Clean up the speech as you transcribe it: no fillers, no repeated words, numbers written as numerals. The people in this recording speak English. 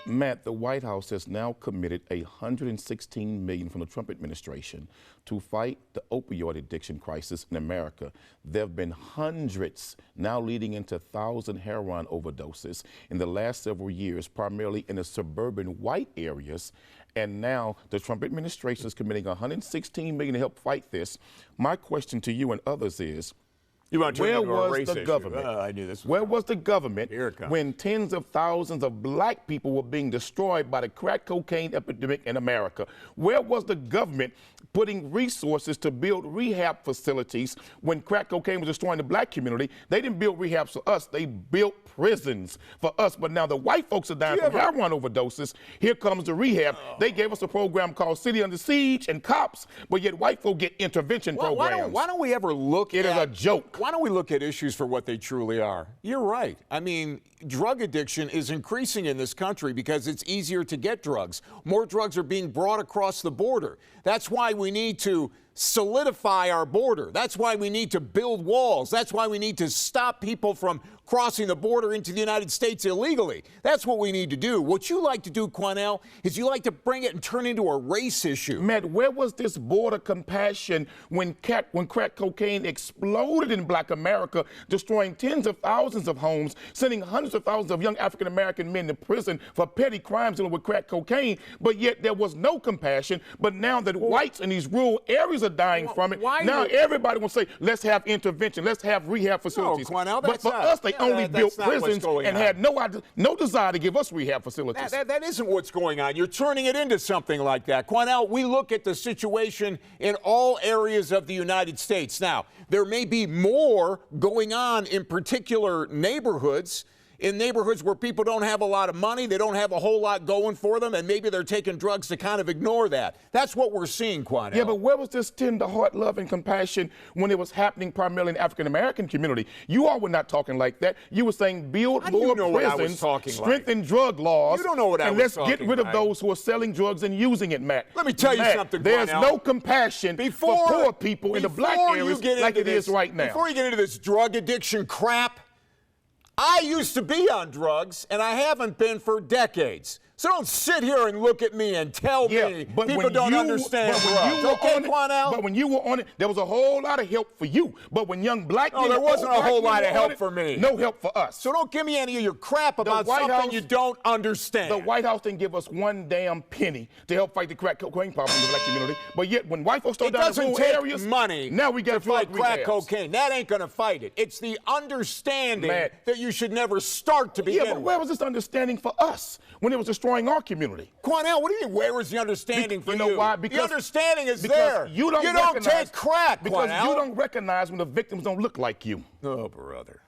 Matt, the White House has now committed $116 million from the Trump administration to fight the opioid addiction crisis in America. There have been hundreds, now leading into 1,000 heroin overdoses in the last several years, primarily in the suburban white areas. And now the Trump administration is committing $116 million to help fight this. My question to you and others is, where was the government? I knew this was Where was the government when tens of thousands of black people were being destroyed by the crack cocaine epidemic in America? Where was the government putting resources to build rehab facilities when crack cocaine was destroying the black community? They didn't build rehabs for us. They built prisons for us. But now the white folks are dying from heroin overdoses. Here comes the rehab. They gave us a program called City Under Siege and Cops, but yet white folk get intervention programs. Why don't we ever look at it? It is a joke. Why don't we look at issues for what they truly are? You're right. I mean, drug addiction is increasing in this country because it's easier to get drugs. More drugs are being brought across the border. That's why we need to solidify our border. That's why we need to build walls. That's why we need to stop people from crossing the border into the United States illegally. That's what we need to do. What you like to do, Quanell, is you like to bring it and turn it into a race issue. Matt, where was this border compassion when crack cocaine exploded in black America, destroying tens of thousands of homes, sending hundreds of thousands of young African-American men to prison for petty crimes dealing with crack cocaine, but yet there was no compassion. But now that whites in these rural areas are dying from it, now everybody will say, let's have intervention, let's have rehab facilities. No, Quanell, but for us, they only built prisons and had no desire to give us rehab facilities. That isn't what's going on. You're turning it into something like that. Quanell, we look at the situation in all areas of the United States. Now, there may be more going on in particular neighborhoods, in neighborhoods where people don't have a lot of money, they don't have a whole lot going for them, and maybe they're taking drugs to kind of ignore that. That's what we're seeing, Quanell. Yeah, but where was this tender heart, love, and compassion when it was happening primarily in the African-American community? You all were not talking like that. You were saying build more prisons, strengthen drug laws, you don't know what I was talking and let's get rid of those who are selling drugs and using it, Matt. Let me tell you something, Quanell. There's no compassion for poor people in the black areas like it is right now. Before you get into this drug addiction crap, I used to be on drugs, and I haven't been for decades. So don't sit here and look at me and tell me people don't understand drugs. Okay, Quanell? But when you were on it, there was a whole lot of help for you. But when young black men... No, there wasn't a whole lot of help for me. No help for us. So don't give me any of your crap about something you don't understand. The White House didn't give us one damn penny to help fight the crack cocaine problem in the black community. But yet, when white folks start down in rural areas... money now we got to fight crack cocaine. That ain't going to fight it. It's the understanding that you should never start to begin with. Yeah, but where was this understanding for us when it was destroying our community? Quanell, what do you mean, where was the understanding for you? You know why? Because the understanding is there. You don't take crack, because Quanell. you don't recognize when the victims don't look like you. Oh, brother.